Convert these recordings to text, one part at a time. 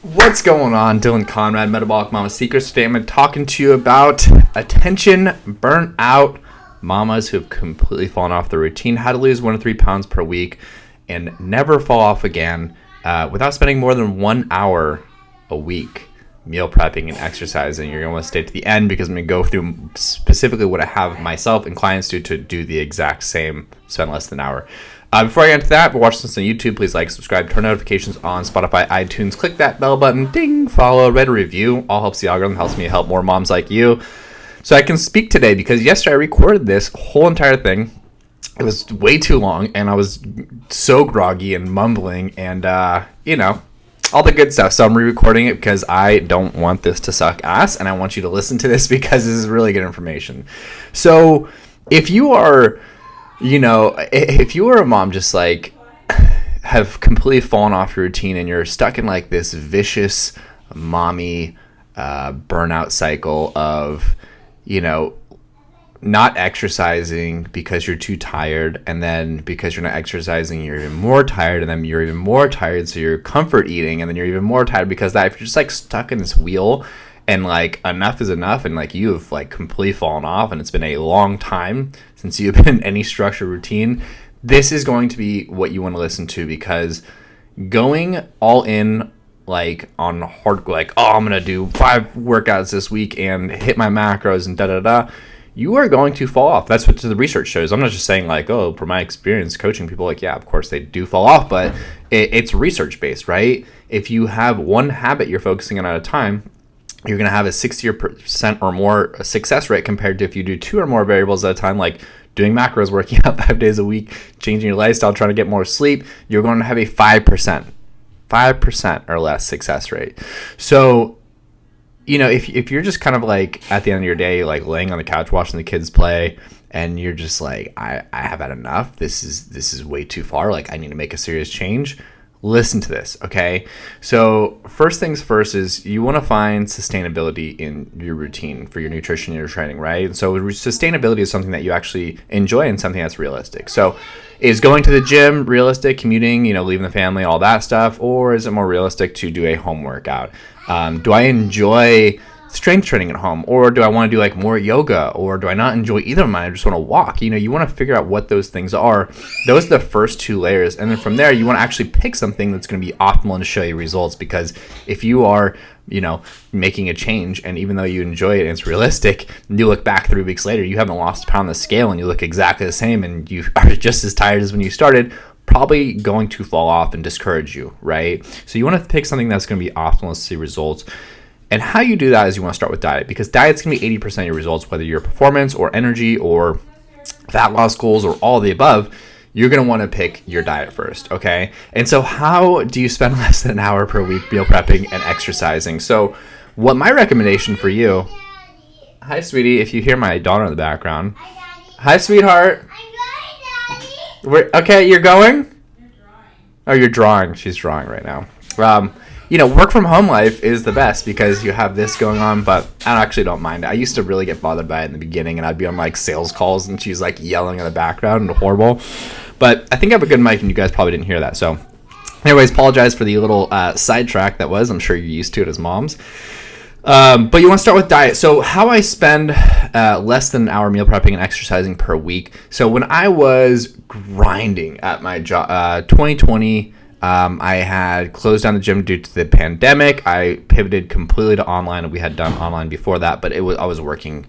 What's going on? Dylan Conrad, Metabolic Mama Secrets. Today I'm talking to you about attention, burnout, mamas who have completely fallen off their routine, how to lose 1 to 3 pounds per week and never fall off again without spending more than 1 hour a week meal prepping and exercising. You're going to want to stay to the end because I'm going to go through specifically what I have myself and clients do to do the exact same, spend less than an hour. Before I get into that, if you're watching this on YouTube, please like, subscribe, turn notifications on Spotify, iTunes, click that bell button, ding, follow, rate a review. All helps the algorithm, helps me help more moms like you. So I can speak today because yesterday I recorded this whole entire thing. It was way too long and I was so groggy and mumbling and, all the good stuff. So I'm re-recording it because I don't want this to suck ass and I want you to listen to this because this is really good information. So if you are... if you are a mom just like have completely fallen off your routine and you're stuck in like this vicious mommy burnout cycle of, not exercising because you're too tired, and then because you're not exercising, you're even more tired, and then you're even more tired, so you're comfort eating, and then you're even more tired because that if you're just like stuck in this wheel and like enough is enough and like you have like completely fallen off and it's been a long time since you've been in any structured routine, this is going to be what you want to listen to, because going all in like on hard, like, oh, I'm going to do 5 workouts this week and hit my macros and da-da-da, you are going to fall off. That's what the research shows. I'm not just saying like, oh, from my experience coaching people, like, yeah, of course they do fall off, but it's research based, right? If you have one habit you're focusing on at a time, you're going to have a 60% or more success rate compared to if you do 2 or more variables at a time, like doing macros, working out 5 days a week, changing your lifestyle, trying to get more sleep. You're going to have a 5% or less success rate. So, if you're just kind of like at the end of your day, like laying on the couch watching the kids play and you're just like, I have had enough. This is way too far. Like I need to make a serious change. Listen to this, okay? So first things first is you want to find sustainability in your routine for your nutrition and your training, right? And so sustainability is something that you actually enjoy and something that's realistic. So is going to the gym realistic, commuting, leaving the family, all that stuff, or is it more realistic to do a home workout? Do I enjoy strength training at home, or do I want to do like more yoga, or do I not enjoy either of them? I just want to walk. You want to figure out what those things are. Those are the first 2 layers, and then from there you want to actually pick something that's going to be optimal and show you results, because if you are making a change and even though you enjoy it and it's realistic, you look back 3 weeks later, you haven't lost a pound on the scale and you look exactly the same and you are just as tired as when you started, probably going to fall off and discourage you, right? So you want to pick something that's going to be optimal to see results. And how you do that is you want to start with diet, because diet's going to be 80% of your results, whether you're performance or energy or fat loss goals or all of the above. You're going to want to pick your diet first, okay? And so how do you spend less than an hour per week meal prepping and exercising? So what my recommendation for you... Hi, sweetie, if you hear my daughter in the background. Hi, sweetheart. Okay, you're going? Oh, you're drawing. She's drawing right now. Work from home life is the best because you have this going on, but I actually don't mind it. I used to really get bothered by it in the beginning, and I'd be on like sales calls and she's like yelling in the background and horrible. But I think I have a good mic and you guys probably didn't hear that. So anyways, apologize for the little sidetrack that was. I'm sure you're used to it as moms. But you want to start with diet. So how I spend less than an hour meal prepping and exercising per week. So when I was grinding at my job, 2020, I had closed down the gym due to the pandemic. I pivoted completely to online. We had done online before that, but I was working,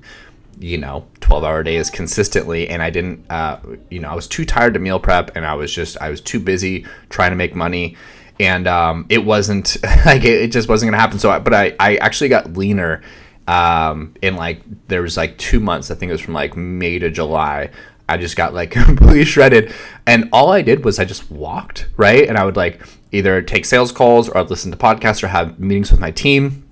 12-hour days consistently, and I didn't, I was too tired to meal prep, and I was too busy trying to make money, and it wasn't like it just wasn't gonna happen. So, but I actually got leaner. In like there was like 2 months. I think it was from like May to July. I just got like completely shredded, and all I did was I just walked, right? And I would like either take sales calls or I'd listen to podcasts or have meetings with my team.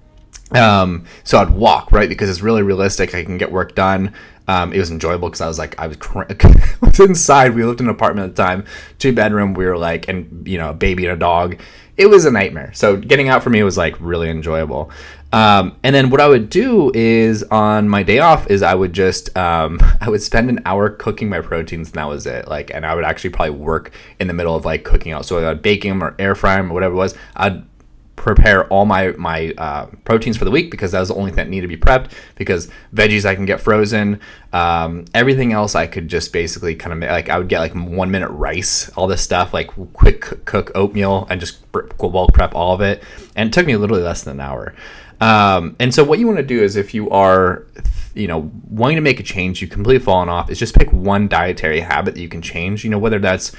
So I'd walk, right? Because it's really realistic. I can get work done. It was enjoyable because I was inside. We lived in an apartment at the time, 2-bedroom. We were like, and a baby and a dog. It was a nightmare. So getting out for me was like really enjoyable. And then what I would do is on my day off is I would just, I would spend an hour cooking my proteins, and that was it. Like, and I would actually probably work in the middle of like cooking out. So I'd bake them or air fry them or whatever it was. I'd prepare all my proteins for the week, because that was the only thing that needed to be prepped, because veggies I can get frozen. Everything else I could just basically kind of like, I would get like 1 minute rice, all this stuff, like quick cook oatmeal, and just bulk prep all of it. And it took me literally less than an hour. And so what you want to do is, if you are, wanting to make a change, you've completely fallen off, is just pick one dietary habit that you can change, whether that's,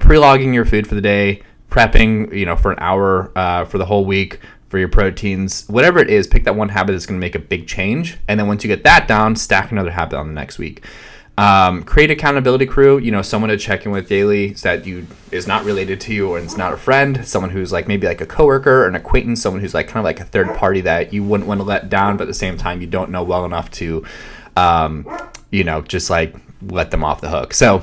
pre-logging your food for the day, prepping, for an hour, for the whole week for your proteins, whatever it is, pick that one habit that's going to make a big change. And then once you get that down, stack another habit on the next week. Create accountability crew, someone to check in with daily that is not related to you, or it's not a friend, someone who's like maybe like a coworker or an acquaintance, someone who's like kind of like a third party that you wouldn't want to let down, but at the same time you don't know well enough to, just like let them off the hook. So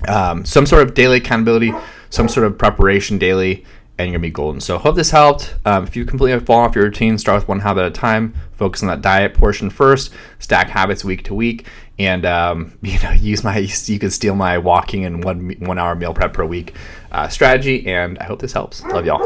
some sort of daily accountability, some sort of preparation daily, and you're going to be golden. So hope this helped. If you completely fall off your routine, start with one habit at a time, focus on that diet portion first, stack habits week to week, and you can steal my walking and 1 hour meal prep per week strategy. And I hope this helps. Love y'all.